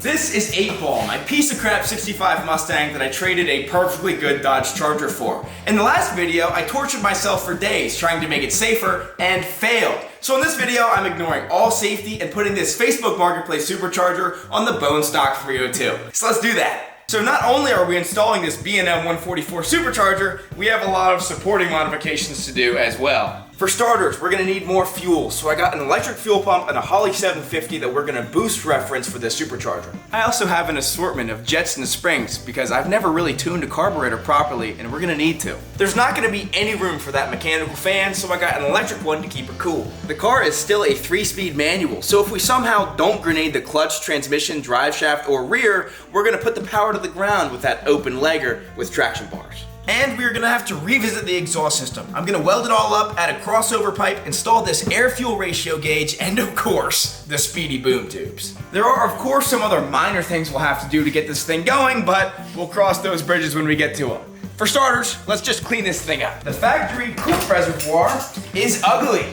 This is 8-Ball, my piece of crap 65 Mustang that I traded a perfectly good Dodge Charger for. In the last video, I tortured myself for days trying to make it safer and failed. So in this video, I'm ignoring all safety and putting this Facebook Marketplace Supercharger on the bone stock 302. So let's do that. So not only are we installing this B&M 144 Supercharger, we have a lot of supporting modifications to do as well. For starters, we're gonna need more fuel, so I got an electric fuel pump and a Holley 750 that we're gonna boost reference for this supercharger. I also have an assortment of jets and springs because I've never really tuned a carburetor properly and we're gonna need to. There's not gonna be any room for that mechanical fan, so I got an electric one to keep it cool. The car is still a 3-speed manual, so if we somehow don't grenade the clutch, transmission, drive shaft, or rear, we're gonna put the power to the ground with that open legger with traction bars. And we're gonna have to revisit the exhaust system. I'm gonna weld it all up, add a crossover pipe, install this air-fuel ratio gauge, and of course, the speedy boom tubes. There are of course some other minor things we'll have to do to get this thing going, but we'll cross those bridges when we get to them. For starters, let's just clean this thing up. The factory coupe reservoir is ugly.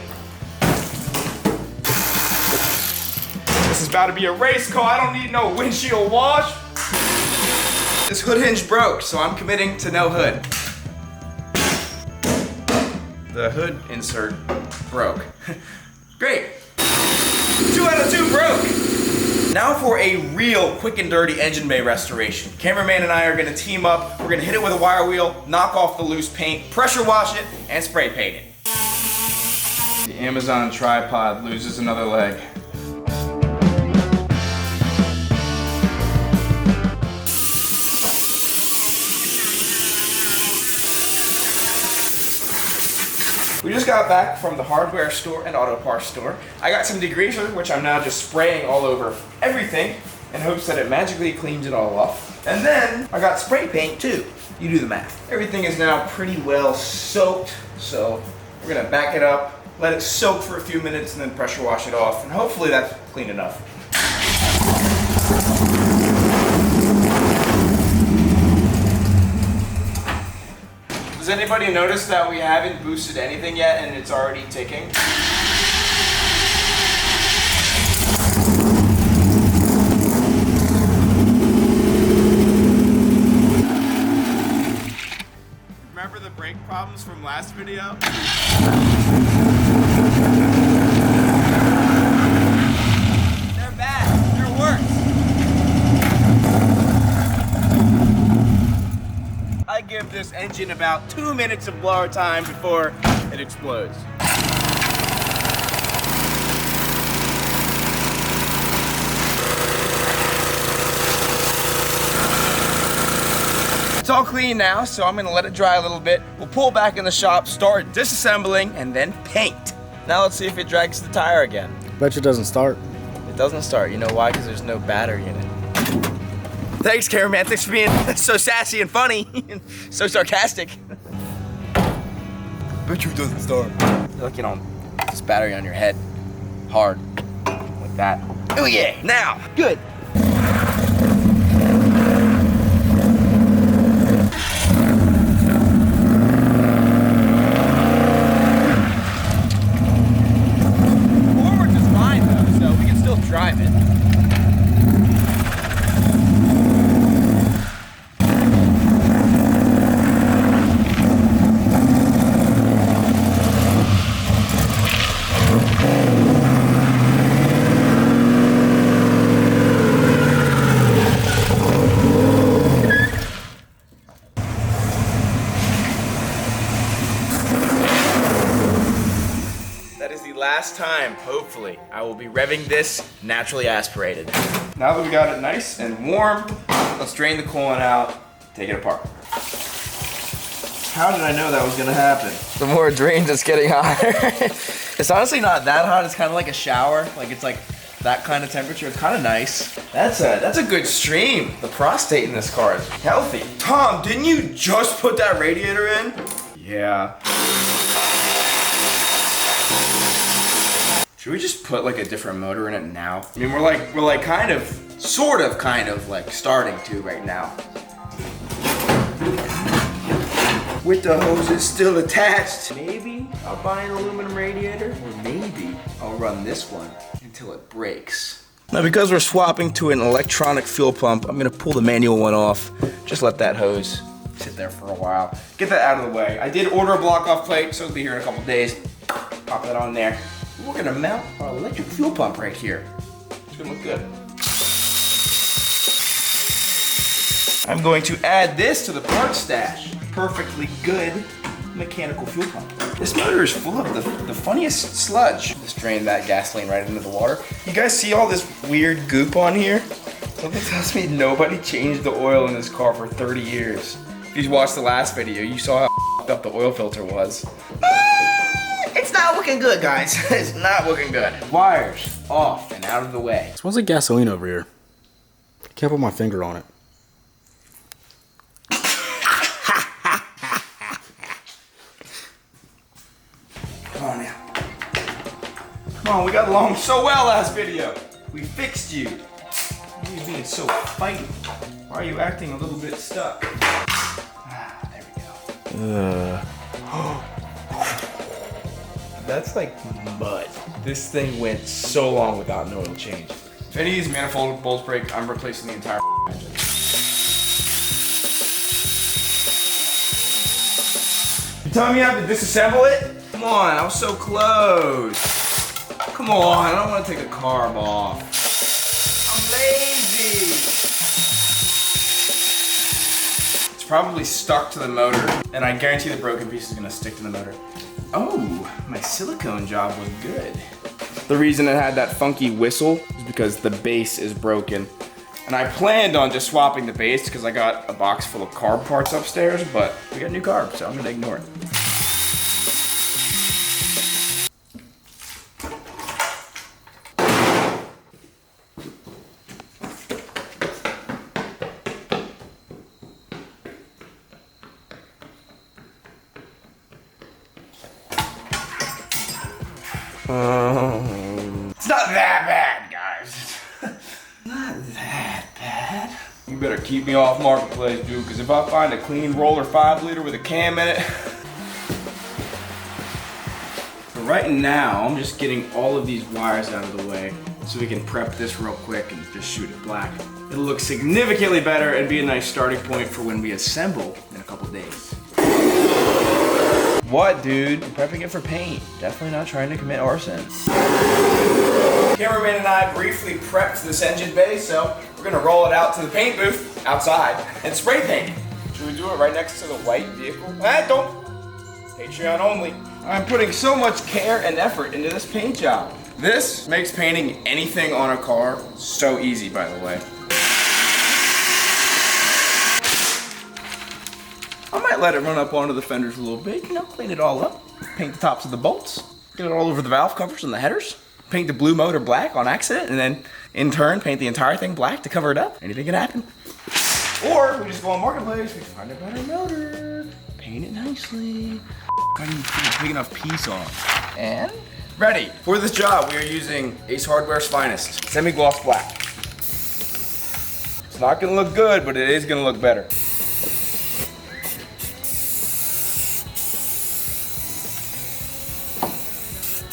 This is about to be a race car. I don't need no windshield wash. This hood hinge broke, so I'm committing to no hood. The hood insert broke. Great. 2 out of 2 broke. Now for a real quick and dirty engine bay restoration. Cameraman and I are gonna team up. We're gonna hit it with a wire wheel, knock off the loose paint, pressure wash it, and spray paint it. The Amazon tripod loses another leg. We just got back from the hardware store and auto parts store. I got some degreaser, which I'm now just spraying all over everything in hopes that it magically cleans it all off. And then I got spray paint too. You do the math. Everything is now pretty well soaked, so we're gonna back it up, let it soak for a few minutes, and then pressure wash it off, and hopefully that's clean enough. Does anybody notice that we haven't boosted anything yet and it's already ticking? Remember the brake problems from last video? They're bad. They're worse. I give this engine about 2 minutes of blower time before it explodes. It's all clean now, so I'm gonna let it dry a little bit. We'll pull back in the shop, start disassembling, and then paint. Now let's see if it drags the tire again. Bet you it doesn't start. It doesn't start. You know why? Because there's no battery in it. Thanks, cameraman. Thanks for being so sassy and funny, and so sarcastic. Bet you it doesn't start. Look, you know, this battery on your head, hard, like that. Oh yeah, now, good. Forward is fine though, so we can still drive it. Last time, hopefully, I will be revving this naturally aspirated. Now that we got it nice and warm, let's drain the coolant out, take it apart. How did I know that was gonna happen? The more it drains, it's getting hotter. It's honestly not that hot, it's kind of like a shower. Like it's like that kind of temperature, it's kind of nice. That's a good stream. The prostate in this car is healthy. Tom, didn't you just put that radiator in? Yeah. Should we just put like a different motor in it now? I mean, we're like sort of like starting to right now. With the hoses still attached. Maybe I'll buy an aluminum radiator, or maybe I'll run this one until it breaks. Now because we're swapping to an electronic fuel pump, I'm gonna pull the manual one off. Just let that hose sit there for a while. Get that out of the way. I did order a block off plate, so it'll be here in a couple days. Pop that on there. We're gonna mount our electric fuel pump right here. It's gonna look good. I'm going to add this to the parts stash. Perfectly good mechanical fuel pump. This motor is full of the funniest sludge. Just drain that gasoline right into the water. You guys see all this weird goop on here? Something tells me nobody changed the oil in this car for 30 years. If you watched the last video, you saw how f***ed up the oil filter was. It's not looking good, guys. It's not looking good. Wires off and out of the way. It smells like gasoline over here. I can't put my finger on it. Come on now. Come on, we got along so well last video. We fixed you. Why are you being so fighty? Why are you acting a little bit stuck? There we go. That's like mud. This thing went so long without an oil change. If any of these manifold bolts break, I'm replacing the entire engine. You telling me I have to disassemble it? Come on, I was so close. Come on, I don't want to take a carb off. I'm lazy. It's probably stuck to the motor, and I guarantee the broken piece is gonna stick to the motor. Oh, my silicone job was good. The reason it had that funky whistle is because the base is broken. And I planned on just swapping the base because I got a box full of carb parts upstairs, but we got new carb, so I'm gonna ignore it. It's not that bad, guys. Not that bad. You better keep me off Marketplace, dude, because if I find a clean roller 5 liter with a cam in it. But right now, I'm just getting all of these wires out of the way so we can prep this real quick and just shoot it black. It'll look significantly better and be a nice starting point for when we assemble in a couple days. What, dude? I'm prepping it for paint. Definitely not trying to commit arson. Cameraman and I briefly prepped this engine bay, so we're gonna roll it out to the paint booth outside and spray paint it. Should we do it right next to the white vehicle? Don't. Patreon only. I'm putting so much care and effort into this paint job. This makes painting anything on a car so easy, by the way. I might let it run up onto the fenders a little bit, you know, clean it all up. Paint the tops of the bolts, get it all over the valve covers and the headers. Paint the blue motor black on accident, and then in turn, paint the entire thing black to cover it up. Anything can happen. Or we just go on Marketplace, we find a better motor, paint it nicely. I didn't get a big enough piece off. And ready. For this job, we are using Ace Hardware's finest, semi-gloss black. It's not gonna look good, but it is gonna look better.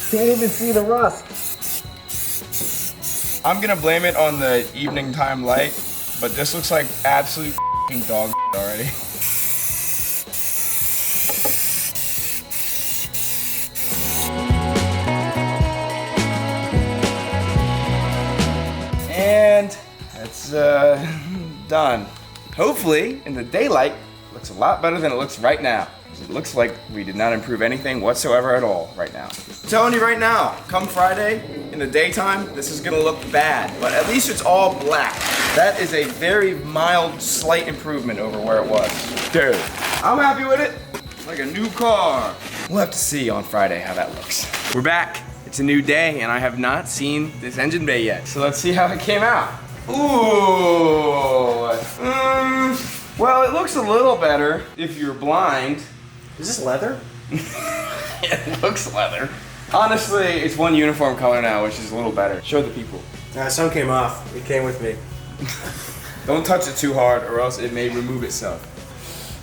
Can't even see the rust. I'm gonna blame it on the evening time light, but this looks like absolute f***ing dog already. And that's done. Hopefully, in the daylight, it looks a lot better than it looks right now. It looks like we did not improve anything whatsoever at all right now. I'm telling you right now, come Friday, in the daytime, this is gonna look bad, but at least it's all black. That is a very mild, slight improvement over where it was. Dude, I'm happy with it. Like a new car. We'll have to see on Friday how that looks. We're back. It's a new day, and I have not seen this engine bay yet. So let's see how it came out. Ooh. Well, it looks a little better if you're blind. Is this leather? It looks leather. Honestly, it's one uniform color now, which is a little better. Show the people. Some came off. It came with me. Don't touch it too hard or else it may remove itself.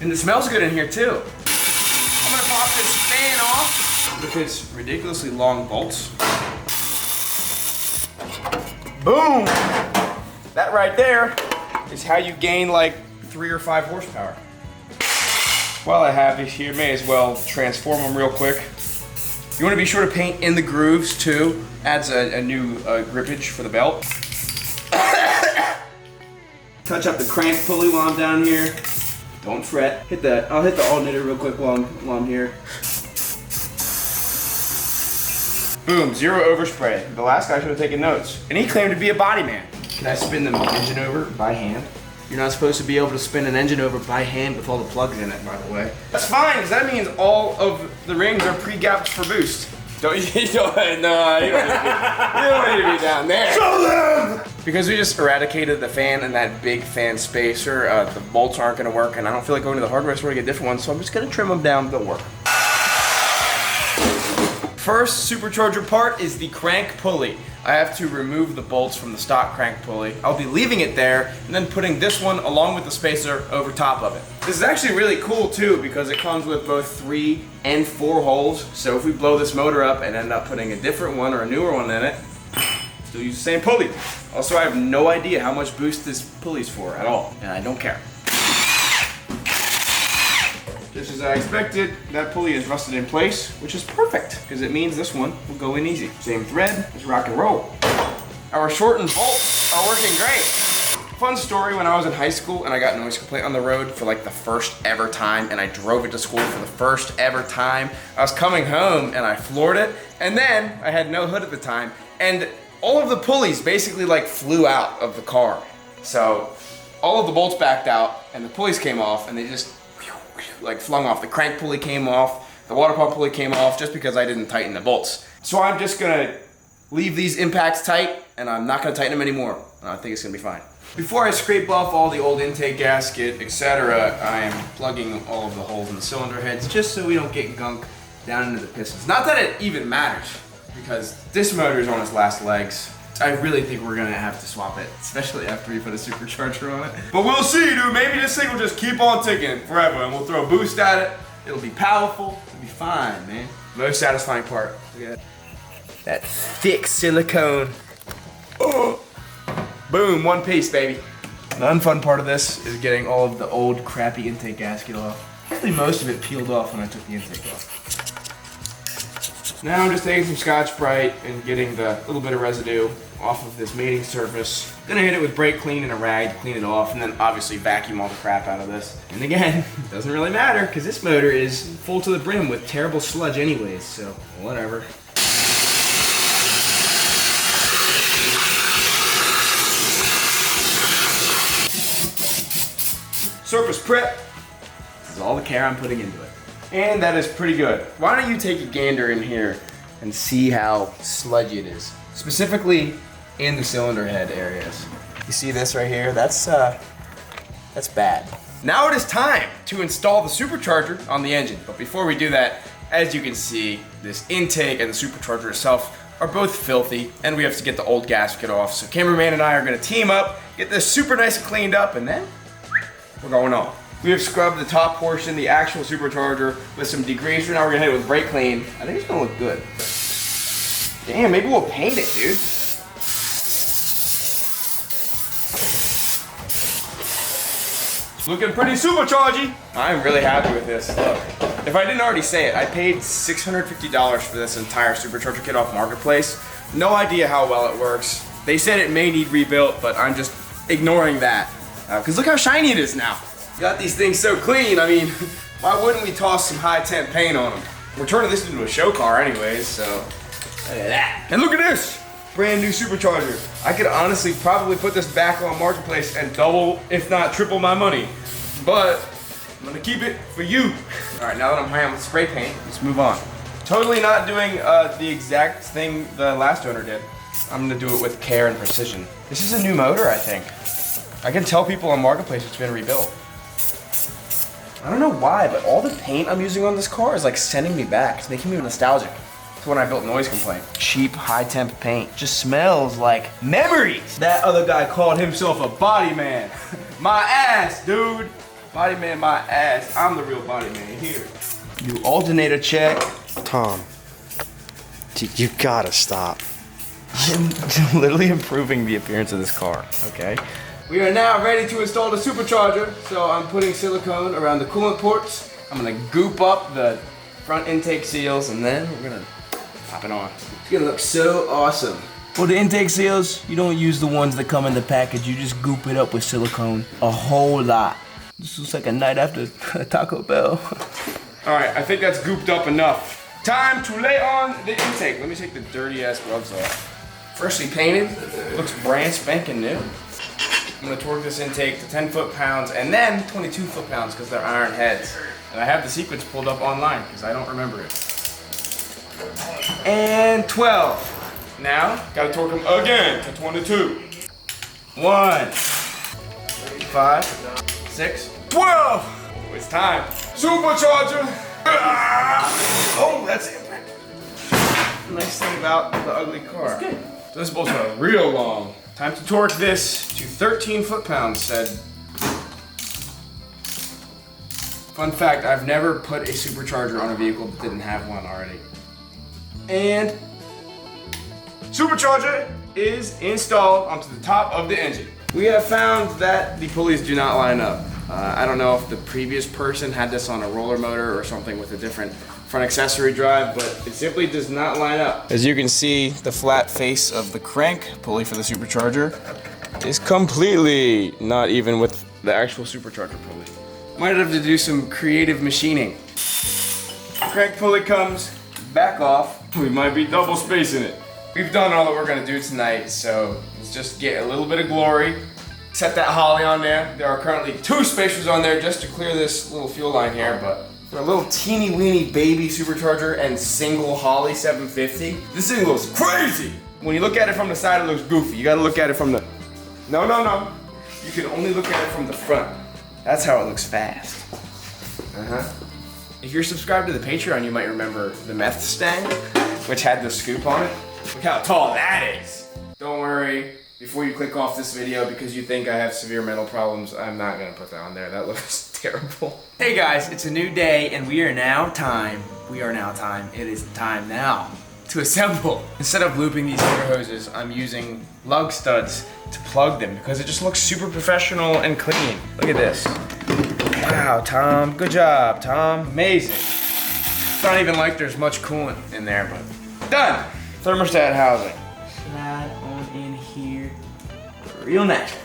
And it smells good in here too. I'm gonna pop this fan off with its ridiculously long bolts. Boom! That right there is how you gain like 3 or 5 horsepower. While I have these here, may as well transform them real quick. You want to be sure to paint in the grooves too. Adds a new grippage for the belt. Touch up the crank pulley while I'm down here. Don't fret. I'll hit the alternator real quick while I'm here. Boom, 0 overspray. The last guy should have taken notes. And he claimed to be a body man. Can I spin the engine over by hand? You're not supposed to be able to spin an engine over by hand with all the plugs in it, by the way. That's fine, because that means all of the rings are pre-gapped for boost. No, you don't need to be down there. Show them! Because we just eradicated the fan and that big fan spacer, the bolts aren't gonna work, and I don't feel like going to the hardware store to get different ones, so I'm just gonna trim them down, they'll work. First supercharger part is the crank pulley. I have to remove the bolts from the stock crank pulley. I'll be leaving it there and then putting this one along with the spacer over top of it. This is actually really cool too because it comes with both 3 and 4 holes. So if we blow this motor up and end up putting a different one or a newer one in it, still use the same pulley. Also, I have no idea how much boost this pulley's for at all, and I don't care. Just as I expected, that pulley is rusted in place, which is perfect, because it means this one will go in easy. Same thread, let's rock and roll. Our shortened bolts are working great. Fun story, when I was in high school and I got noise complaint on the road for like the first ever time, and I drove it to school for the first ever time. I was coming home and I floored it, and then I had no hood at the time, and all of the pulleys basically like flew out of the car. So all of the bolts backed out and the pulleys came off, and they just like flung off. The crank pulley came off, the water pump pulley came off just because I didn't tighten the bolts. So I'm just gonna leave these impacts tight, and I'm not gonna tighten them anymore. I think it's gonna be fine. Before I scrape off all the old intake gasket, etc., I am plugging all of the holes in the cylinder heads just so we don't get gunk down into the pistons. Not that it even matters, because this motor is on its last legs. I really think we're gonna have to swap it, especially after we put a supercharger on it. But we'll see, dude. Maybe this thing will just keep on ticking forever, and we'll throw a boost at it. It'll be powerful. It'll be fine, man. Most satisfying part. Look at that thick silicone. Oh. Boom, one piece, baby. The unfun part of this is getting all of the old crappy intake gasket off. Actually, most of it peeled off when I took the intake off. Now I'm just taking some Scotch-Brite and getting the little bit of residue off of this mating surface. Then I hit it with brake clean and a rag to clean it off, and then obviously vacuum all the crap out of this. And again, it doesn't really matter because this motor is full to the brim with terrible sludge anyways, so whatever. Surface prep. This is all the care I'm putting into it. And that is pretty good. Why don't you take a gander in here and see how sludgy it is? Specifically in the cylinder head areas. You see this right here? That's bad. Now it is time to install the supercharger on the engine. But before we do that, as you can see, this intake and the supercharger itself are both filthy, and we have to get the old gasket off. So cameraman and I are gonna team up, get this super nice and cleaned up, and then we're going on. We have scrubbed the top portion, the actual supercharger, with some degreaser. Now we're gonna hit it with brake clean. I think it's gonna look good. Damn, maybe we'll paint it, dude. Looking pretty superchargy. I'm really happy with this. Look, if I didn't already say it, I paid $650 for this entire supercharger kit off Marketplace. No idea how well it works. They said it may need rebuilt, but I'm just ignoring that. Because look how shiny it is now. Got these things so clean, I mean, why wouldn't we toss some high temp paint on them? We're turning this into a show car anyways, so look at that. And look at this, brand new supercharger. I could honestly probably put this back on Marketplace and double, if not triple my money. But I'm gonna keep it for you. All right, now that I'm high on spray paint, let's move on. Totally not doing the exact thing the last owner did. I'm gonna do it with care and precision. This is a new motor, I think. I can tell people on Marketplace it's been rebuilt. I don't know why, but all the paint I'm using on this car is like sending me back. It's making me nostalgic. It's when I built Noise Complaint. Cheap, high temp paint. Just smells like memories. That other guy called himself a body man. My ass, dude. Body man, my ass. I'm the real body man here. New alternator check. Tom, you gotta stop. I'm literally improving the appearance of this car, okay? We are now ready to install the supercharger. So I'm putting silicone around the coolant ports. I'm gonna goop up the front intake seals and then we're gonna pop it on. It's gonna look so awesome. For the intake seals, you don't use the ones that come in the package. You just goop it up with silicone a whole lot. This looks like a night after Taco Bell. All right, I think that's gooped up enough. Time to lay on the intake. Let me take the dirty ass gloves off. Freshly painted, looks brand spanking new. I'm gonna torque this intake to 10 foot-pounds and then 22 foot-pounds because they're iron heads. And I have the sequence pulled up online because I don't remember it. And 12. Now, gotta torque them again to 22. 1, 5, 6, 12. It's time. Supercharger. Oh, that's it. The nice thing about the ugly car. It's good. So this bolts are real long. Time to torque this to 13 foot-pounds, said. Fun fact, I've never put a supercharger on a vehicle that didn't have one already. And supercharger is installed onto the top of the engine. We have found that the pulleys do not line up. I don't know if the previous person had this on a roller motor or something with a different front accessory drive, but it simply does not line up. As you can see, the flat face of the crank pulley for the supercharger is completely not even with the actual supercharger pulley. Might have to do some creative machining. Crank pulley comes back off. We might be double spacing it. We've done all that we're gonna do tonight, so let's just get a little bit of glory. Set that Holley on there. There are currently 2 spacers on there just to clear this little fuel line here, but for a little teeny weeny baby supercharger and single Holley 750, this thing looks crazy. When you look at it from the side, it looks goofy. You gotta look at it from the, no. You can only look at it from the front. That's how it looks fast. If you're subscribed to the Patreon, you might remember the Mustang, which had the scoop on it. Look how tall that is. Don't worry, before you click off this video because you think I have severe mental problems, I'm not gonna put that on there. That looks terrible. Hey guys, it's a new day and it is time now to assemble. Instead of looping these motor hoses, I'm using lug studs to plug them because it just looks super professional and clean. Look at this. Wow, Tom, good job, Tom, amazing. It's not even like there's much coolant in there, but done. Thermostat housing. Slide on in here real naturally.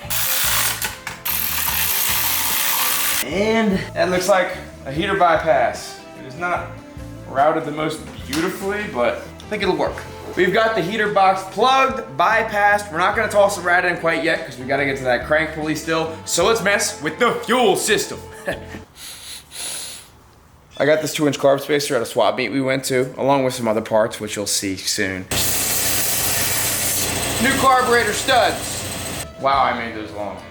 And that looks like a heater bypass. It is not routed the most beautifully, but I think it'll work. We've got the heater box plugged, bypassed. We're not gonna toss the rat in quite yet because we gotta get to that crank pulley still. So let's mess with the fuel system. I got this 2-inch carb spacer at a swap meet we went to, along with some other parts, which you'll see soon. New carburetor studs. Wow, I made those long.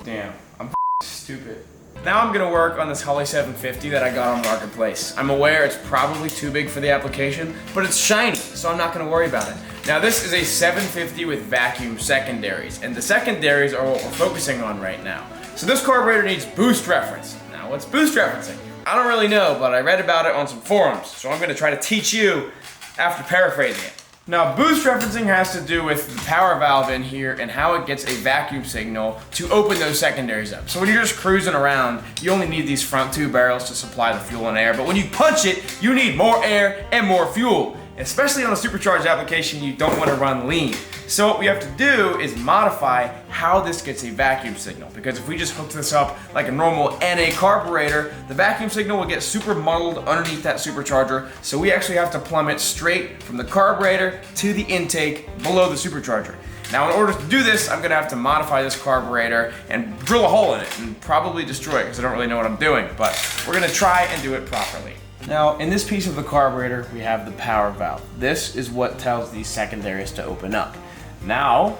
Damn, I'm stupid. Now I'm gonna work on this Holley 750 that I got on Marketplace. I'm aware it's probably too big for the application, but it's shiny, so I'm not gonna worry about it. Now this is a 750 with vacuum secondaries, and the secondaries are what we're focusing on right now. So this carburetor needs boost reference. Now what's boost referencing? I don't really know, but I read about it on some forums, so I'm gonna try to teach you after paraphrasing it. Now, boost referencing has to do with the power valve in here and how it gets a vacuum signal to open those secondaries up. So when you're just cruising around, you only need these front 2 barrels to supply the fuel and air, but when you punch it, you need more air and more fuel. Especially on a supercharged application, you don't want to run lean. So what we have to do is modify how this gets a vacuum signal, because if we just hook this up like a normal NA carburetor, the vacuum signal will get super muddled underneath that supercharger, so we actually have to plumb it straight from the carburetor to the intake below the supercharger. Now in order to do this, I'm gonna have to modify this carburetor and drill a hole in it and probably destroy it because I don't really know what I'm doing, but we're gonna try and do it properly. Now, in this piece of the carburetor, we have the power valve. This is what tells these secondaries to open up. Now,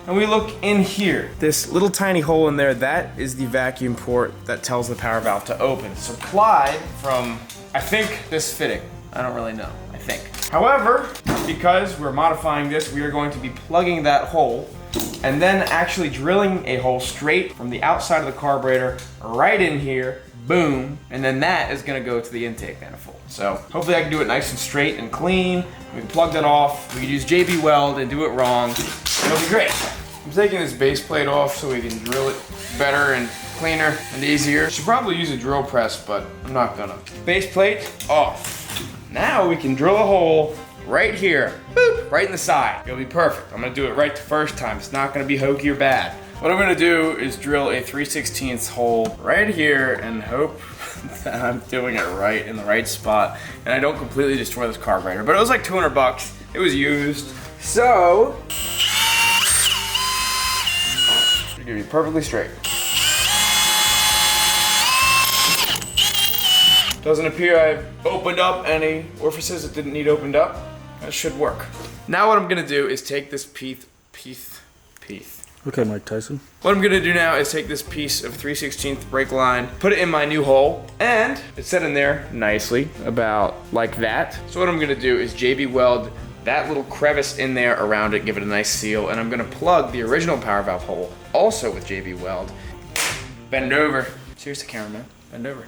when we look in here, this little tiny hole in there, that is the vacuum port that tells the power valve to open. Supplied from, I think, this fitting. I don't really know, I think. However, because we're modifying this, we are going to be plugging that hole and then actually drilling a hole straight from the outside of the carburetor right in here, boom, and then that is gonna go to the intake manifold. So hopefully I can do it nice and straight and clean. We can plug that off. We can use JB Weld and do it wrong. It'll be great. I'm taking this base plate off so we can drill it better and cleaner and easier. Should probably use a drill press, but I'm not gonna. Base plate off. Now we can drill a hole right here, boop, right in the side. It'll be perfect. I'm gonna do it right the first time. It's not gonna be hokey or bad. What I'm gonna do is drill a 3/16 hole right here and hope that I'm doing it right in the right spot and I don't completely destroy this carburetor. But it was like 200 bucks. It was used. So, it's gonna be perfectly straight. Doesn't appear I've opened up any orifices that didn't need opened up. That should work. Now what I'm gonna do is take this piece. Okay, Mike Tyson. What I'm gonna do now is take this piece of 3/16 brake line, put it in my new hole, and it's set in there nicely, about like that. So what I'm gonna do is JB Weld that little crevice in there around it, give it a nice seal, and I'm gonna plug the original power valve hole, also with JB Weld. Bend over. Cheers to cameraman. Bend over.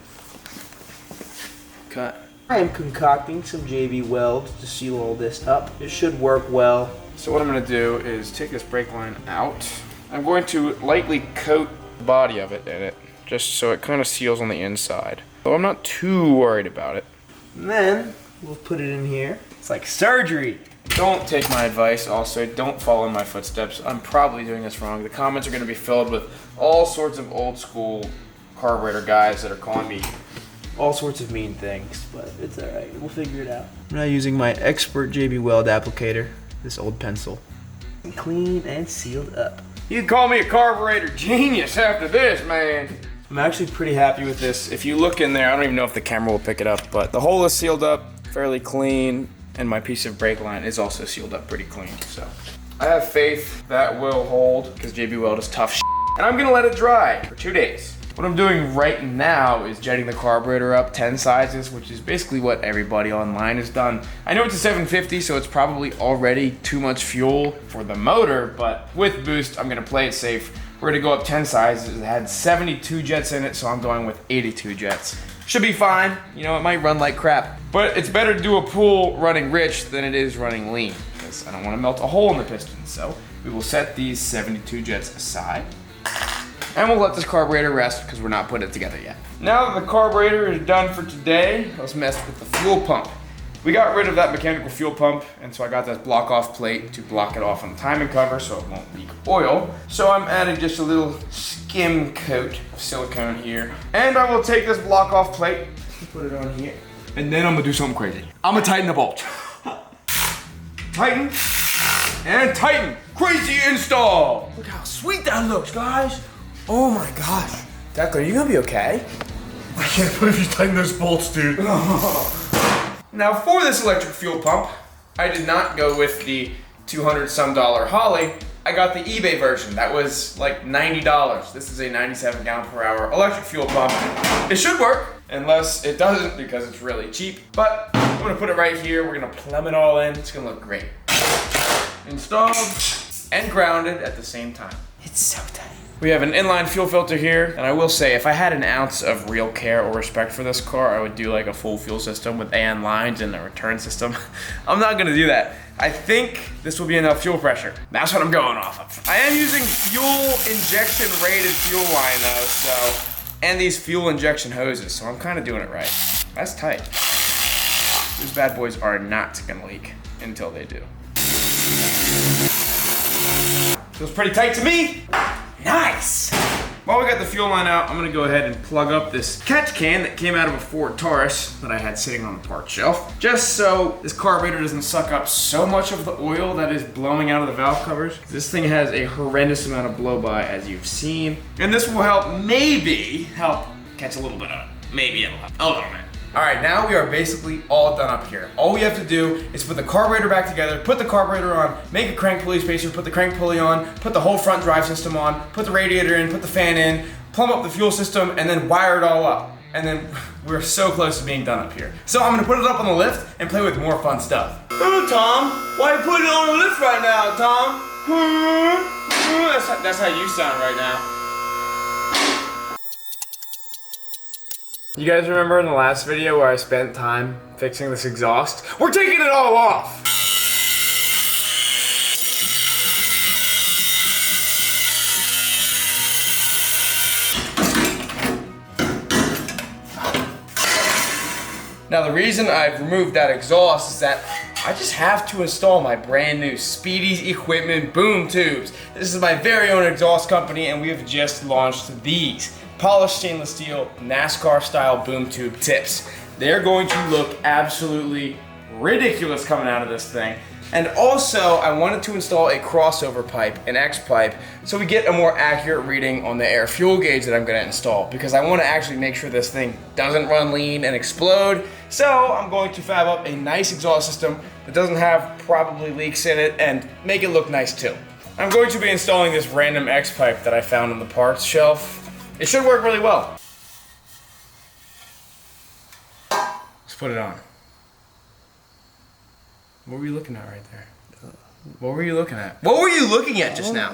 Cut. I am concocting some JB Weld to seal all this up. It should work well. So what I'm gonna do is take this brake line out. I'm going to lightly coat the body of it in it, just so it kind of seals on the inside. So I'm not too worried about it. And then we'll put it in here. It's like surgery. Don't take my advice also, don't follow in my footsteps. I'm probably doing this wrong. The comments are gonna be filled with all sorts of old school carburetor guys that are calling me All sorts of mean things, but it's alright. We'll figure it out. I'm now using my expert JB Weld applicator, this old pencil. Clean and sealed up. You can call me a carburetor genius after this, man. I'm actually pretty happy with this. If you look in there, I don't even know if the camera will pick it up, but the hole is sealed up fairly clean, and my piece of brake line is also sealed up pretty clean, so. I have faith that will hold, because JB Weld is tough shit. And I'm gonna let it dry for 2 days. What I'm doing right now is jetting the carburetor up 10 sizes, which is basically what everybody online has done. I know it's a 750, so it's probably already too much fuel for the motor, but with boost, I'm gonna play it safe. We're gonna go up 10 sizes. It had 72 jets in it, so I'm going with 82 jets. Should be fine. You know, it might run like crap, but it's better to do a pool running rich than it is running lean, because I don't wanna melt a hole in the piston. So we will set these 72 jets aside. And we'll let this carburetor rest because we're not putting it together yet. Now that the carburetor is done for today, let's mess with the fuel pump. We got rid of that mechanical fuel pump, and so I got this block off plate to block it off on the timing cover so it won't leak oil. So I'm adding just a little skim coat of silicone here. And I will take this block off plate and put it on here. And then I'm gonna do something crazy. I'm gonna tighten the bolt. Tighten and tighten. Crazy install. Look how sweet that looks, guys. Oh my gosh. Declan, are you gonna be okay? I can't believe you tightened those bolts, dude. Now for this electric fuel pump, I did not go with the $200 some Holley. I got the eBay version. That was like $90. This is a 97 gallon per hour electric fuel pump. It should work, unless it doesn't because it's really cheap. But I'm gonna put it right here. We're gonna plumb it all in. It's gonna look great. Installed and grounded at the same time. It's so tight. We have an inline fuel filter here, and I will say, if I had an ounce of real care or respect for this car, I would do like a full fuel system with AN lines and a return system. I'm not gonna do that. I think this will be enough fuel pressure. That's what I'm going off of. I am using fuel injection rated fuel line though, so, and these fuel injection hoses, so I'm kind of doing it right. That's tight. These bad boys are not gonna leak until they do. Feels pretty tight to me. Nice! While we got the fuel line out, I'm gonna go ahead and plug up this catch can that came out of a Ford Taurus that I had sitting on the parts shelf. Just so this carburetor doesn't suck up so much of the oil that is blowing out of the valve covers. This thing has a horrendous amount of blow-by, as you've seen. And this will help, maybe, help catch a little bit of it. Maybe it'll help, a little bit. All right, now we are basically all done up here. All we have to do is put the carburetor back together, put the carburetor on, make a crank pulley spacer, put the crank pulley on, put the whole front drive system on, put the radiator in, put the fan in, plumb up the fuel system, and then wire it all up. And then we're so close to being done up here. So I'm gonna put it up on the lift and play with more fun stuff. Oh, Tom, why you put it on the lift right now, Tom? That's how you sound right now. You guys remember in the last video where I spent time fixing this exhaust? We're taking it all off! Now the reason I've removed that exhaust is that I just have to install my brand new Speedy's Equipment boom tubes. This is my very own exhaust company and we have just launched these polished stainless steel NASCAR style boom tube tips. They're going to look absolutely ridiculous coming out of this thing. And also, I wanted to install a crossover pipe, an X pipe, so we get a more accurate reading on the air fuel gauge that I'm gonna install, because I wanna actually make sure this thing doesn't run lean and explode. So I'm going to fab up a nice exhaust system that doesn't have probably leaks in it and make it look nice too. I'm going to be installing this random X pipe that I found on the parts shelf. It should work really well. Let's put it on. What were you looking at right there? What were you looking at? What were you looking at just now?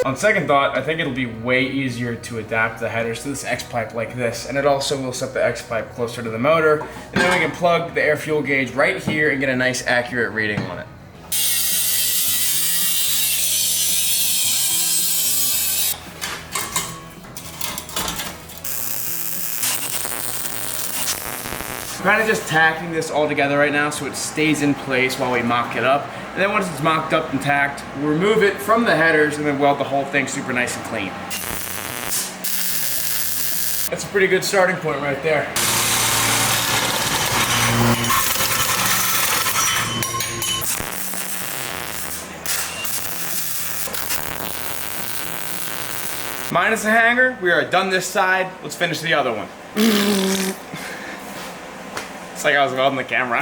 On second thought, I think it'll be way easier to adapt the headers to this X-pipe like this, and it also will set the X-pipe closer to the motor, and then we can plug the air fuel gauge right here and get a nice accurate reading on it. Kind of just tacking this all together right now so it stays in place while we mock it up. And then once it's mocked up and tacked, we'll remove it from the headers and then weld the whole thing super nice and clean. That's a pretty good starting point right there. Minus a hanger, we are done this side. Let's finish the other one. It's like I was welding the camera.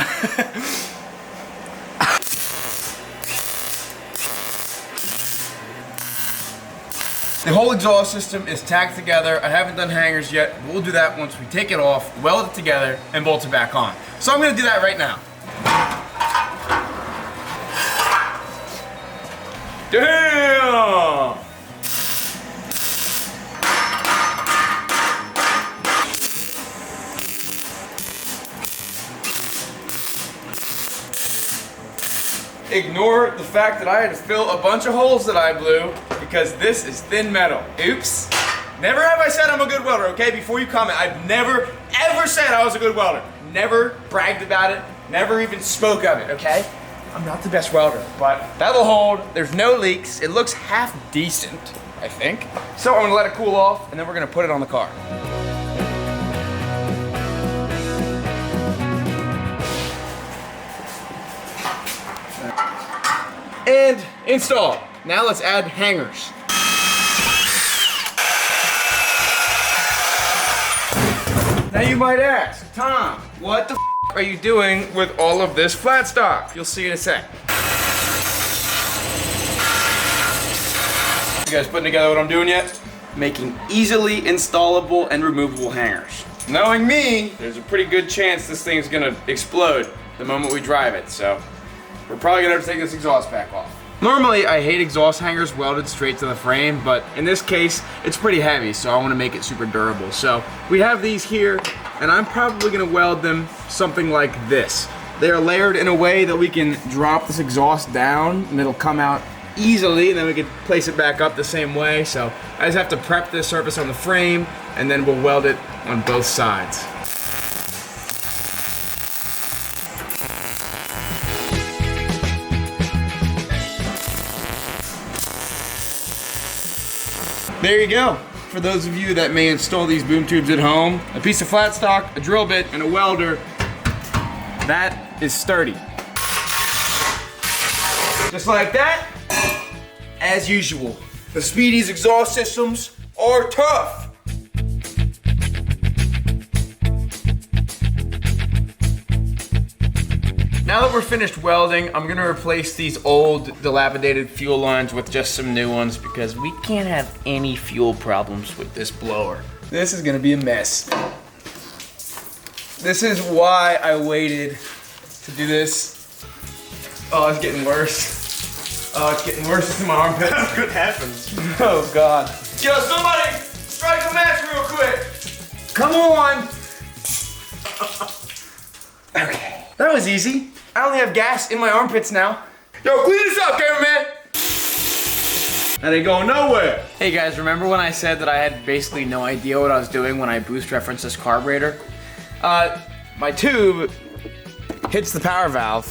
The whole exhaust system is tacked together. I haven't done hangers yet. We'll do that once we take it off, weld it together, and bolt it back on. So I'm gonna do that right now. Damn! Ignore the fact that I had to fill a bunch of holes that I blew because this is thin metal. Oops. Never have I said I'm a good welder, okay? Before you comment, I've never, ever said I was a good welder. Never bragged about it, never even spoke of it, okay? I'm not the best welder, but that'll hold. There's no leaks. It looks half decent, I think. So I'm gonna let it cool off and then we're gonna put it on the car. And install. Now let's add hangers. Now you might ask, Tom, what the f are you doing with all of this flat stock? You'll see in a sec. You guys putting together what I'm doing yet? Making easily installable and removable hangers. Knowing me, there's a pretty good chance this thing's gonna explode the moment we drive it, so we're probably gonna have to take this exhaust pack off. Normally, I hate exhaust hangers welded straight to the frame, but in this case, it's pretty heavy, so I want to make it super durable. So we have these here, and I'm probably gonna weld them something like this. They are layered in a way that we can drop this exhaust down, and it'll come out easily, and then we can place it back up the same way. So I just have to prep this surface on the frame, and then we'll weld it on both sides. There you go. For those of you that may install these boom tubes at home, a piece of flat stock, a drill bit, and a welder, that is sturdy. Just like that, as usual, the Speedy's exhaust systems are tough. Now that we're finished welding, I'm gonna replace these old, dilapidated fuel lines with just some new ones because we can't have any fuel problems with this blower. This is gonna be a mess. This is why I waited to do this. Oh, it's getting worse. Oh, it's getting worse. It's in my armpit. What happened? Oh, God. Yo, somebody strike a match real quick. Come on! Okay. That was easy. I only have gas in my armpits now. Yo, clean this up, cameraman! That ain't going nowhere. Hey guys, remember when I said that I had basically no idea what I was doing when I boost referenced this carburetor? My tube hits the power valve,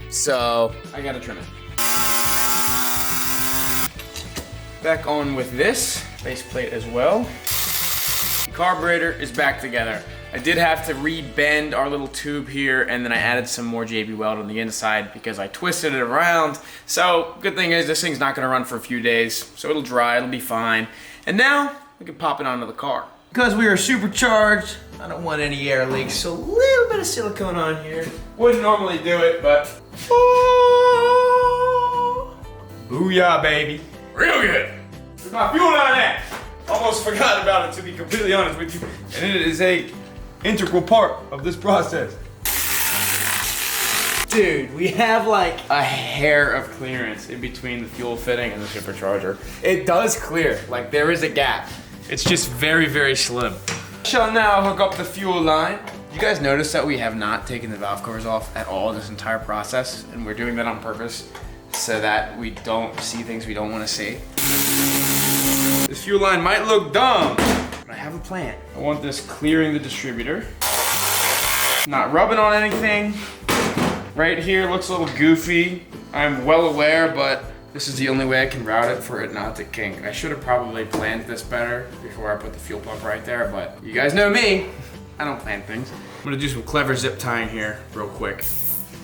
so I gotta trim it. Back on with this base plate as well. The carburetor is back together. I did have to re-bend our little tube here, and then I added some more JB Weld on the inside because I twisted it around. So good thing is this thing's not gonna run for a few days, so it'll dry, it'll be fine. And now we can pop it onto the car. Because we are supercharged, I don't want any air leaks, so a little bit of silicone on here. Wouldn't normally do it, but Booyah, baby. Real good. There's my fuel on that. Almost forgot about it, to be completely honest with you. And it is a integral part of this process. dude, we have like a hair of clearance in between the fuel fitting and the supercharger. It does clear, like there is a gap. It's just very, very slim. Shall now hook up the fuel line. You guys notice that we have not taken the valve covers off at all this entire process, and we're doing that on purpose so that we don't see things we don't want to see. This fuel line might look dumb, but I have a plan. I want this clearing the distributor. Not rubbing on anything. Right here looks a little goofy. I'm well aware, but this is the only way I can route it for it not to kink. I should have probably planned this better before I put the fuel pump right there, but you guys know me. I don't plan things. I'm gonna do some clever zip tying here real quick.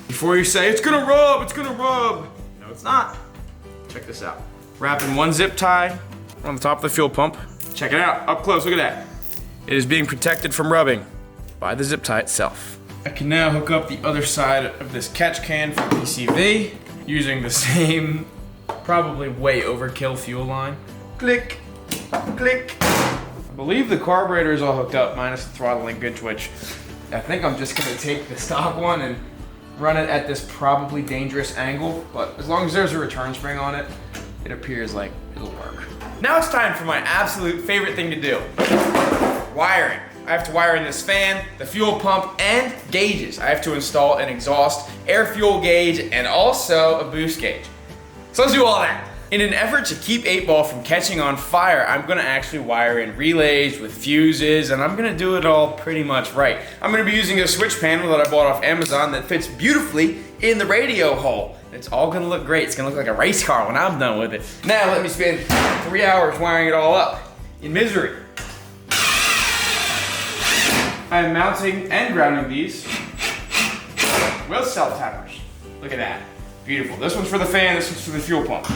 Before you say, it's gonna rub, it's gonna rub. No, it's not. Check this out. Wrapping one zip tie on the top of the fuel pump. Check it out, up close, look at that. It is being protected from rubbing by the zip tie itself. I can now hook up the other side of this catch can for PCV using the same, probably way overkill fuel line. Click, click. I believe the carburetor is all hooked up, minus the throttle and good twitch. I think I'm just gonna take the stock one and run it at this probably dangerous angle, but as long as there's a return spring on it, it appears like it'll work. Now it's time for my absolute favorite thing to do. Wiring. I have to wire in this fan, the fuel pump, and gauges. I have to install an exhaust, air fuel gauge, and also a boost gauge. So let's do all that. In an effort to keep 8-Ball from catching on fire, I'm gonna actually wire in relays with fuses, and I'm gonna do it all pretty much right. I'm gonna be using a switch panel that I bought off Amazon that fits beautifully in the radio hole. It's all gonna look great. It's gonna look like a race car when I'm done with it. Now let me spend 3 hours wiring it all up in misery. I am mounting and grounding these with self-tappers. Look at that. Beautiful. This one's for the fan, this one's for the fuel pump.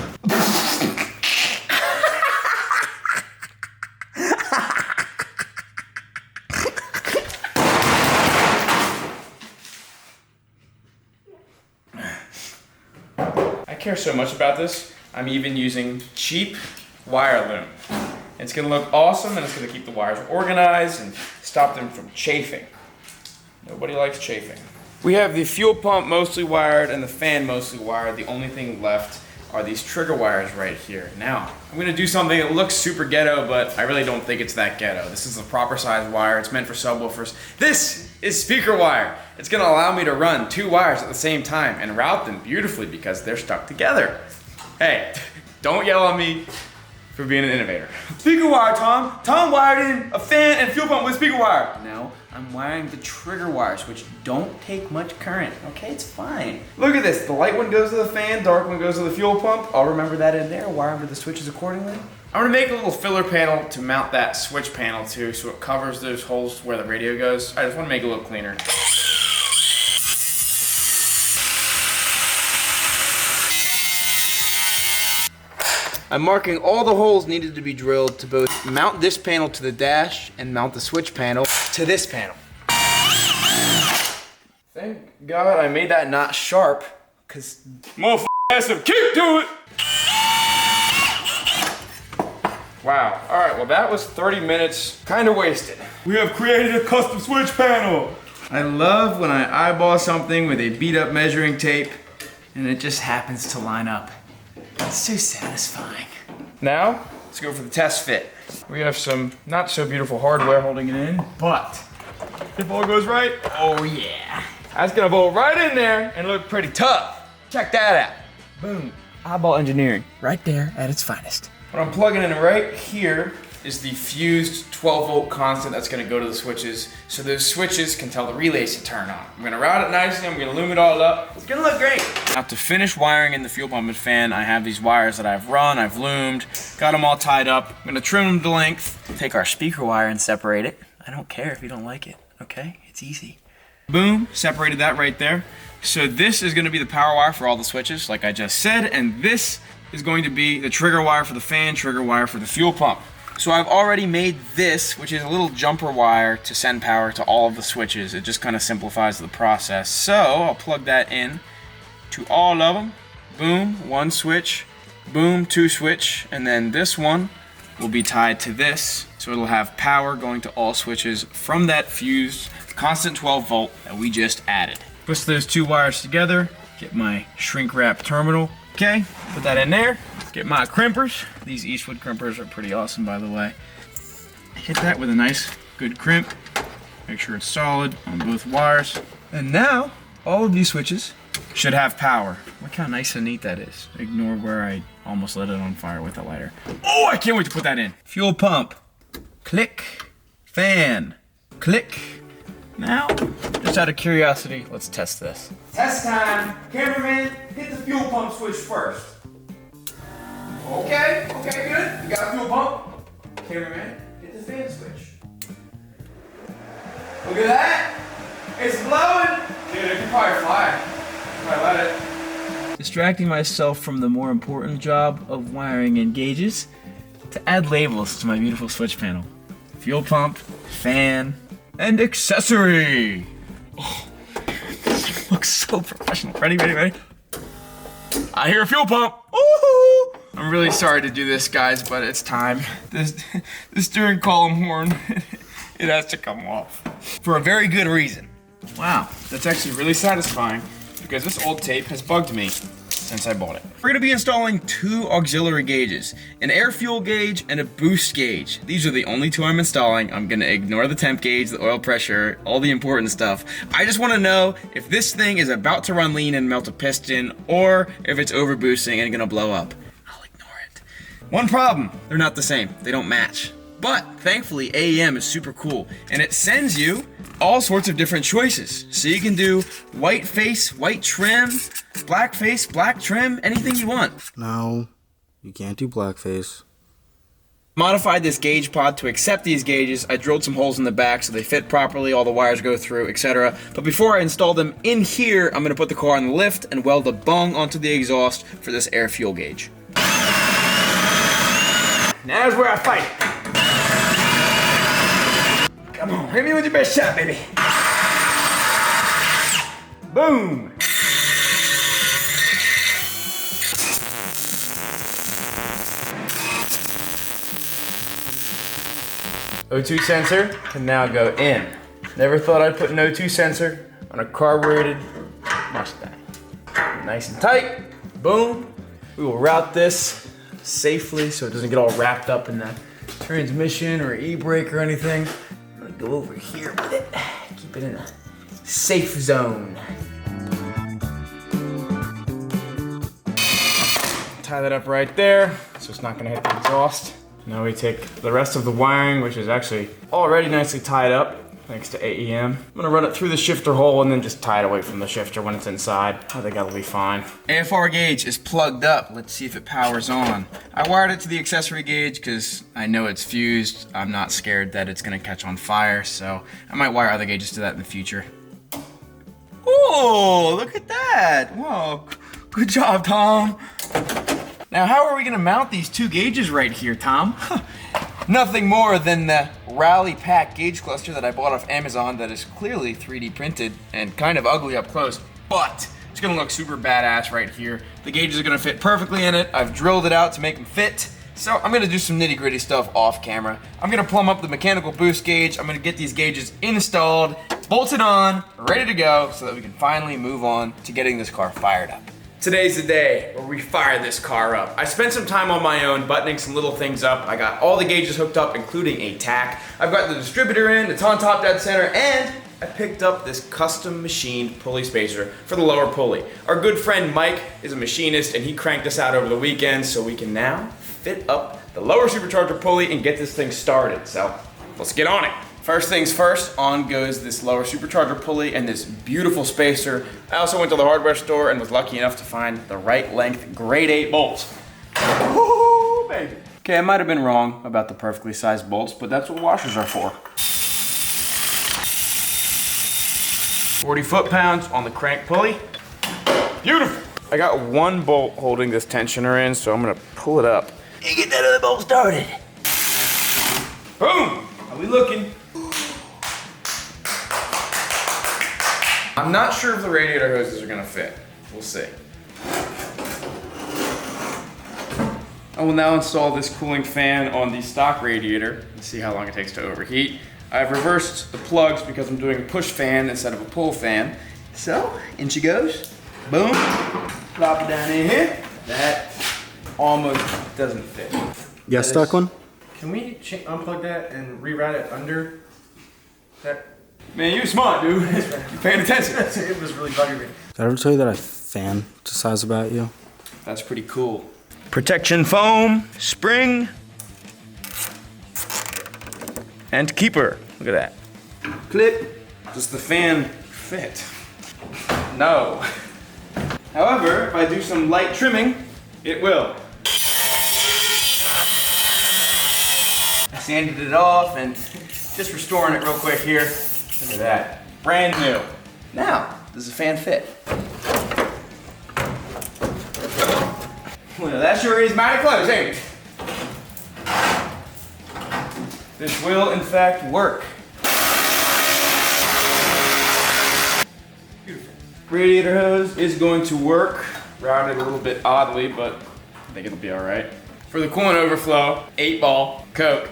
I care so much about this, I'm even using cheap wire loom. It's gonna look awesome, and it's gonna keep the wires organized and stop them from chafing. Nobody likes chafing. We have the fuel pump mostly wired and the fan mostly wired. The only thing left are these trigger wires right here. Now, I'm gonna do something that looks super ghetto, but I really don't think it's that ghetto. This is the proper size wire. It's meant for subwoofers. This is speaker wire. It's gonna allow me to run 2 wires at the same time and route them beautifully because they're stuck together. Hey, don't yell at me for being an innovator. Speaker wire, Tom. Tom wired in a fan and fuel pump with speaker wire. No, I'm wiring the trigger wires, which don't take much current. Okay, it's fine. Look at this. The light one goes to the fan, dark one goes to the fuel pump. I'll remember that in there, wire them to the switches accordingly. I'm gonna make a little filler panel to mount that switch panel to, so it covers those holes where the radio goes. I just wanna make it a little cleaner. I'm marking all the holes needed to be drilled to both mount this panel to the dash and mount the switch panel to this panel. Thank God I made that not sharp, because motherfucker has some kick to it! Wow, alright, well that was 30 minutes, kinda wasted. We have created a custom switch panel! I love when I eyeball something with a beat up measuring tape and it just happens to line up. It's so satisfying. Now, let's go for the test fit. We have some not so beautiful hardware holding it in, but if all goes right, oh yeah. That's gonna bolt right in there and look pretty tough. Check that out. Boom, eyeball engineering, right there at its finest. What I'm plugging in right here is the fused 12 volt constant that's gonna go to the switches, so those switches can tell the relays to turn on. I'm gonna route it nicely, I'm gonna loom it all up. It's gonna look great. Now to finish wiring in the fuel pump and fan, I have these wires that I've run, I've loomed, got them all tied up. I'm gonna trim them to length. Take our speaker wire and separate it. I don't care if you don't like it, okay? It's easy. Boom, separated that right there. So this is gonna be the power wire for all the switches, like I just said, and this is going to be the trigger wire for the fan, trigger wire for the fuel pump. So I've already made this, which is a little jumper wire to send power to all of the switches. It just kind of simplifies the process. So I'll plug that in to all of them. Boom, one switch, boom, two switch, and then this one will be tied to this. So it'll have power going to all switches from that fused constant 12 volt that we just added. Push those two wires together, get my shrink wrap terminal. Okay, put that in there. Get my crimpers. These Eastwood crimpers are pretty awesome, by the way. Hit that with a nice, good crimp. Make sure it's solid on both wires. And now, all of these switches should have power. Look how nice and neat that is. Ignore where I almost lit it on fire with a lighter. Oh, I can't wait to put that in. Fuel pump. Click. Fan. Click. Now, just out of curiosity, let's test this. Test time. Cameraman, hit the fuel pump switch first. Okay, good. You got a fuel pump. Cameraman, hit the fan switch. Look at that. It's blowing. Dude, it can probably fly. Probably let it. Distracting myself from the more important job of wiring and gauges to add labels to my beautiful switch panel. Fuel pump, fan, and accessory. Oh, this looks so professional. Ready? I hear a fuel pump. Ooh. I'm really sorry to do this, guys, but it's time. This steering column horn, it has to come off. For a very good reason. Wow, that's actually really satisfying because this old tape has bugged me since I bought it. We're gonna be installing two auxiliary gauges, an air fuel gauge and a boost gauge. These are the only two I'm installing. I'm gonna ignore the temp gauge, the oil pressure, all the important stuff. I just wanna know if this thing is about to run lean and melt a piston or if it's over boosting and gonna blow up. I'll ignore it. One problem, they're not the same. They don't match. But thankfully AEM is super cool and it sends you all sorts of different choices. So you can do white face, white trim, black face, black trim, anything you want. No, you can't do blackface. Modified this gauge pod to accept these gauges. I drilled some holes in the back so they fit properly, all the wires go through, etc. But before I install them in here, I'm gonna put the car on the lift and weld a bung onto the exhaust for this air fuel gauge. Now's where I fight it. Come on, hit me with your best shot, baby. Boom. O2 sensor can now go in. Never thought I'd put an O2 sensor on a carbureted Mustang. Nice and tight, boom. We will route this safely so it doesn't get all wrapped up in the transmission or e-brake or anything. Go over here with it, keep it in a safe zone. Tie that up right there, so it's not gonna hit the exhaust. Now we take the rest of the wiring, which is actually already nicely tied up, thanks to AEM. I'm gonna run it through the shifter hole and then just tie it away from the shifter when it's inside. I think that'll be fine. AFR gauge is plugged up. Let's see if it powers on. I wired it to the accessory gauge because I know it's fused. I'm not scared that it's gonna catch on fire, so I might wire other gauges to that in the future. Oh, look at that. Whoa, good job, Tom. Now, how are we gonna mount these two gauges right here, Tom? Nothing more than the Rally Pack gauge cluster that I bought off Amazon that is clearly 3D printed and kind of ugly up close, but it's gonna look super badass right here. The gauges are gonna fit perfectly in it. I've drilled it out to make them fit. So I'm gonna do some nitty gritty stuff off camera. I'm gonna plumb up the mechanical boost gauge. I'm gonna get these gauges installed, bolted on, ready to go so that we can finally move on to getting this car fired up. Today's the day where we fire this car up. I spent some time on my own buttoning some little things up. I got all the gauges hooked up, including a tack. I've got the distributor in, it's on top dead center, and I picked up this custom machined pulley spacer for the lower pulley. Our good friend Mike is a machinist and he cranked this out over the weekend, so we can now fit up the lower supercharger pulley and get this thing started. So let's get on it. First things first, on goes this lower supercharger pulley and this beautiful spacer. I also went to the hardware store and was lucky enough to find the right length grade 8 bolts. Woo, baby. Okay, I might have been wrong about the perfectly sized bolts, but that's what washers are for. 40 foot-pounds on the crank pulley. Beautiful. I got one bolt holding this tensioner in, so I'm gonna pull it up and get that other bolt started. Boom! How we looking? I'm not sure if the radiator hoses are gonna fit. We'll see. I will now install this cooling fan on the stock radiator and see how long it takes to overheat. I've reversed the plugs because I'm doing a push fan instead of a pull fan. So, in she goes. Boom. Plop it down in here. That almost doesn't fit. You got a stuck one? Can we unplug that and reroute it under that? Man, you smart, dude. You're paying attention. It was really bugging me. Did I ever tell you that I fantasize about you? That's pretty cool. Protection foam, spring, and keeper. Look at that. Clip. Does the fan fit? No. However, if I do some light trimming, it will. I sanded it off and just restoring it real quick here. Look at that. Brand new. Now, does the fan fit? Well, that sure is mighty close, ain't it? This will, in fact, work. Beautiful. Radiator hose is going to work. Routed a little bit oddly, but I think it'll be all right. For the coolant overflow, 8-ball Coke.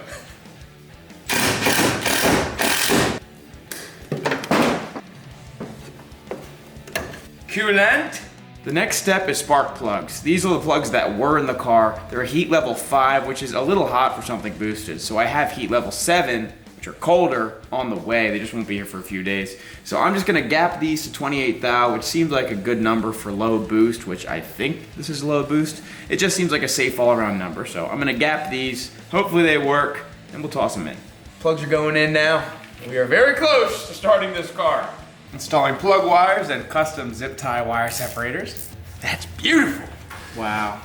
Coolant. The next step is spark plugs. These are the plugs that were in the car. They're a heat level 5, which is a little hot for something boosted. So I have heat level 7, which are colder, on the way. They just won't be here for a few days. So I'm just gonna gap these to 28 thou, which seems like a good number for low boost, which I think this is low boost. It just seems like a safe all around number. So I'm gonna gap these. Hopefully they work, and we'll toss them in. Plugs are going in now. We are very close to starting this car. Installing plug wires and custom zip tie wire separators. That's beautiful. Wow.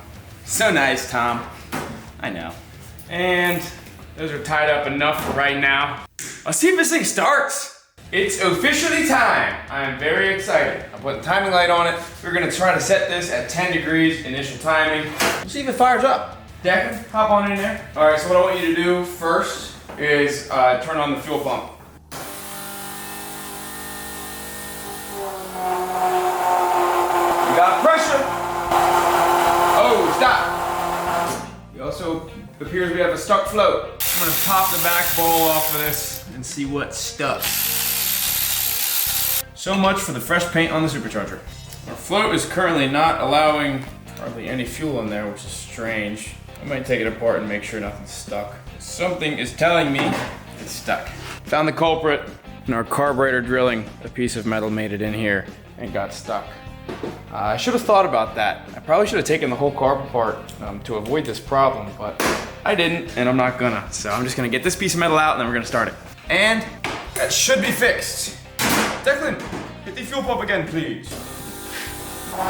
So nice, Tom. I know. And those are tied up enough for right now. Let's see if this thing starts. It's officially time. I am very excited. I put the timing light on it. We're gonna try to set this at 10 degrees initial timing. We'll see if it fires up. Declan, hop on in there. All right, so what I want you to do first is turn on the fuel pump. We got pressure. Oh, stop. We also appears we have a stuck float. I'm gonna pop the back bowl off of this and see what's stuck. So much for the fresh paint on the supercharger. Our float is currently not allowing hardly any fuel in there, which is strange. I might take it apart and make sure nothing's stuck. Something is telling me it's stuck. Found the culprit. In our carburetor drilling, a piece of metal made it in here and got stuck. I should have thought about that. I probably should have taken the whole carb apart to avoid this problem, but I didn't, and I'm not gonna. So I'm just gonna get this piece of metal out and then we're gonna start it. And that should be fixed. Declan, hit the fuel pump again, please. All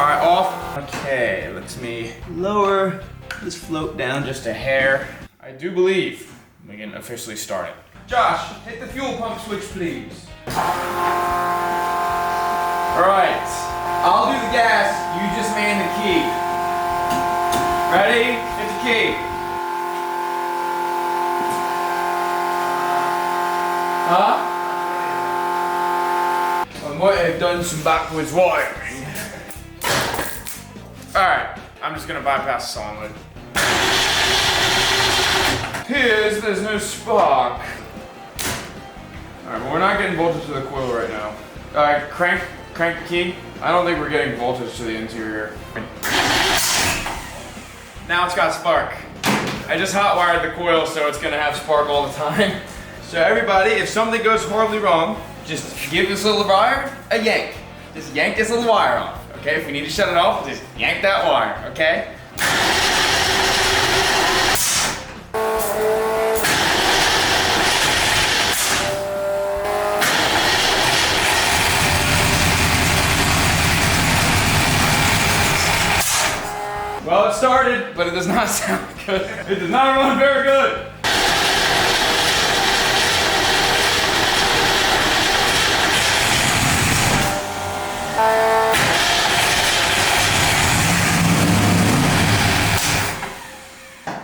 right, off. Okay, let me lower this float down just a hair. I do believe we can officially start it. Josh, hit the fuel pump switch, please. All right, I'll do the gas, you just man the key. Ready? Hit the key. I might have done some backwards wiring. All right, I'm just gonna bypass the solenoid. Appears there's no spark. All right, but we're not getting voltage to the coil right now. All right, crank crank the key. I don't think we're getting voltage to the interior. Now it's got spark. I just hot wired the coil so it's gonna have spark all the time. So everybody, if something goes horribly wrong, just give this little wire a yank. Just yank this little wire off, okay? If we need to shut it off, just yank that wire, okay? Well, it started, but it does not sound good. It does not run very good.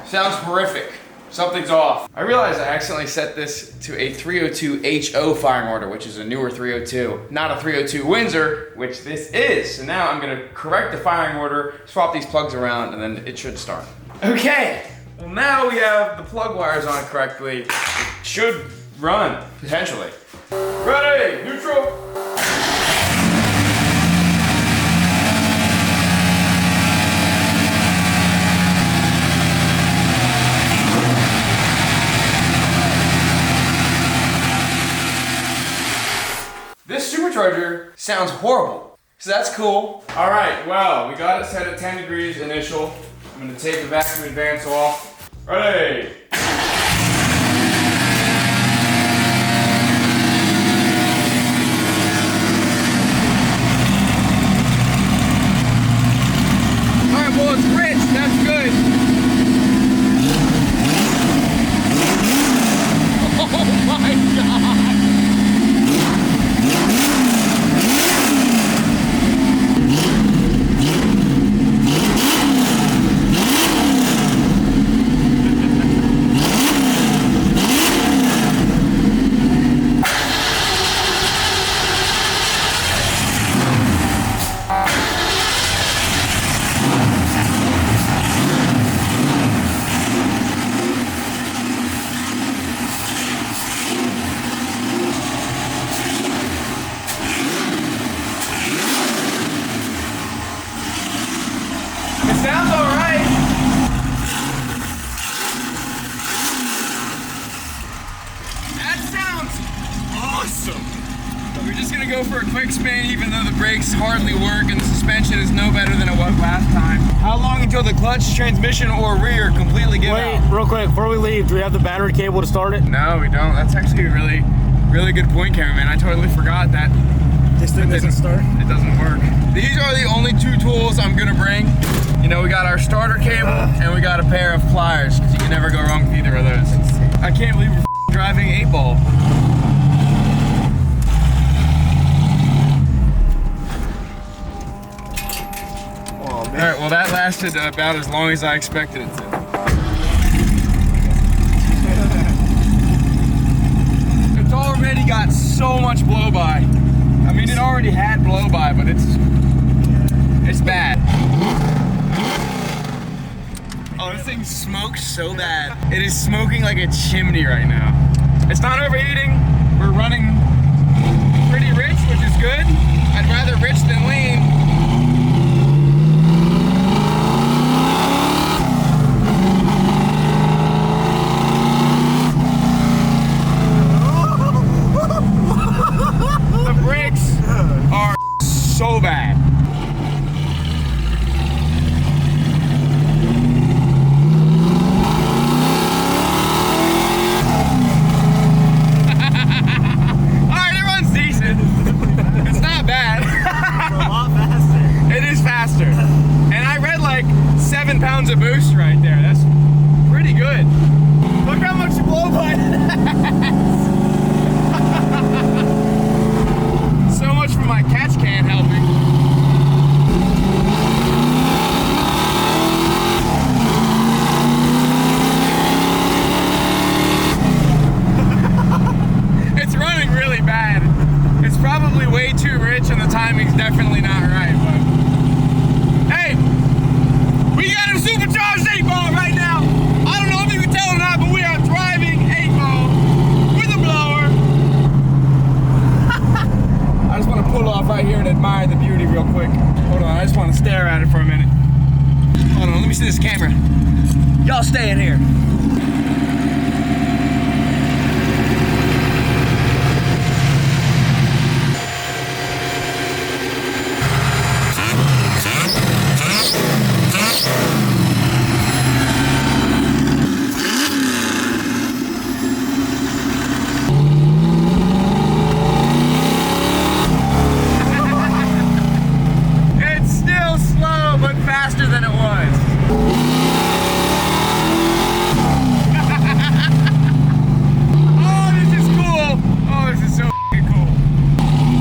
Sounds horrific. Something's off. I realized I accidentally set this to a 302 HO firing order, which is a newer 302, not a 302 Windsor, which this is. So now I'm gonna correct the firing order, swap these plugs around, and then it should start. Okay, well now we have the plug wires on correctly. It should run, potentially. Ready, neutral. This supercharger sounds horrible, so that's cool. All right, well, we got it set at 10 degrees initial. I'm gonna take the vacuum advance off. Ready? All right, well, it's rich, that's good. Oh my God. Sounds all right. That sounds awesome. We're just gonna go for a quick spin, even though the brakes hardly work and the suspension is no better than it was last time. How long until the clutch, transmission, or rear completely give out? Wait, real quick, before we leave, do we have the battery cable to start it? No, we don't. That's actually a really good point, cameraman. I totally forgot that. This thing doesn't start? It doesn't work. These are the only two tools I'm gonna bring. You know, we got our starter cable and we got a pair of pliers, because you can never go wrong with either of those. I can't believe we're driving 8-ball. Oh, man. All right, well that lasted about as long as I expected it to. It's already got so much blow-by. I mean, it already had blow-by, but it's bad. Oh, this thing smokes so bad. It is smoking like a chimney right now. It's not overheating. We're running pretty rich, which is good. I'd rather rich than lean. The brakes are so bad. Alright, it runs decent. It's not bad. It's a lot faster. to this camera. Y'all stay in here. Faster than it was. Oh, this is cool. Oh, this is so cool.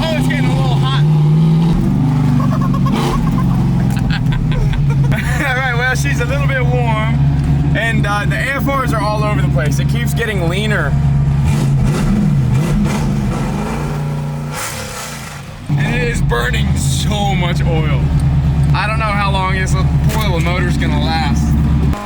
Oh, it's getting a little hot. Alright, well, she's a little bit warm. And the AFRs are all over the place. It keeps getting leaner. And it is burning so much oil. I don't know how long this boil motor's gonna last.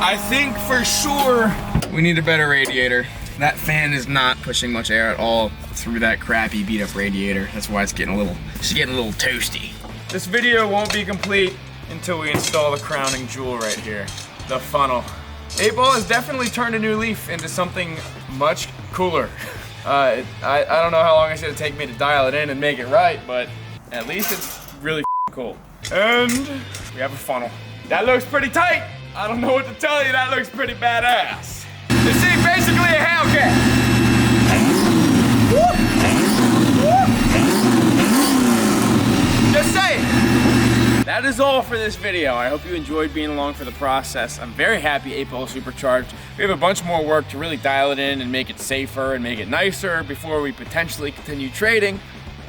I think for sure we need a better radiator. That fan is not pushing much air at all through that crappy beat up radiator. That's why it's getting a little toasty. This video won't be complete until we install the crowning jewel right here, the funnel. 8-Ball has definitely turned a new leaf into something much cooler. I don't know how long it's gonna take me to dial it in and make it right, but at least it's really cool. And we have a funnel. That looks pretty tight. I don't know what to tell you, that looks pretty badass. This is basically a Hellcat. Just saying. That is all for this video. I hope you enjoyed being along for the process. I'm very happy 8-Ball Supercharged. We have a bunch more work to really dial it in and make it safer and make it nicer before we potentially continue trading.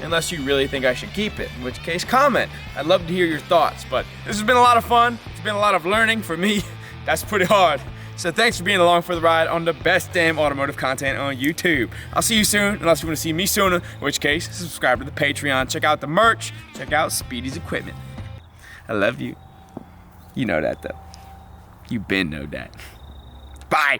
Unless you really think I should keep it, in which case comment. I'd love to hear your thoughts, but this has been a lot of fun. It's been a lot of learning for me. That's pretty hard. So thanks for being along for the ride on the best damn automotive content on YouTube. I'll see you soon, unless you want to see me sooner, in which case subscribe to the Patreon, check out the merch, check out Speedy's equipment. I love you. You know that though. You been know that. Bye.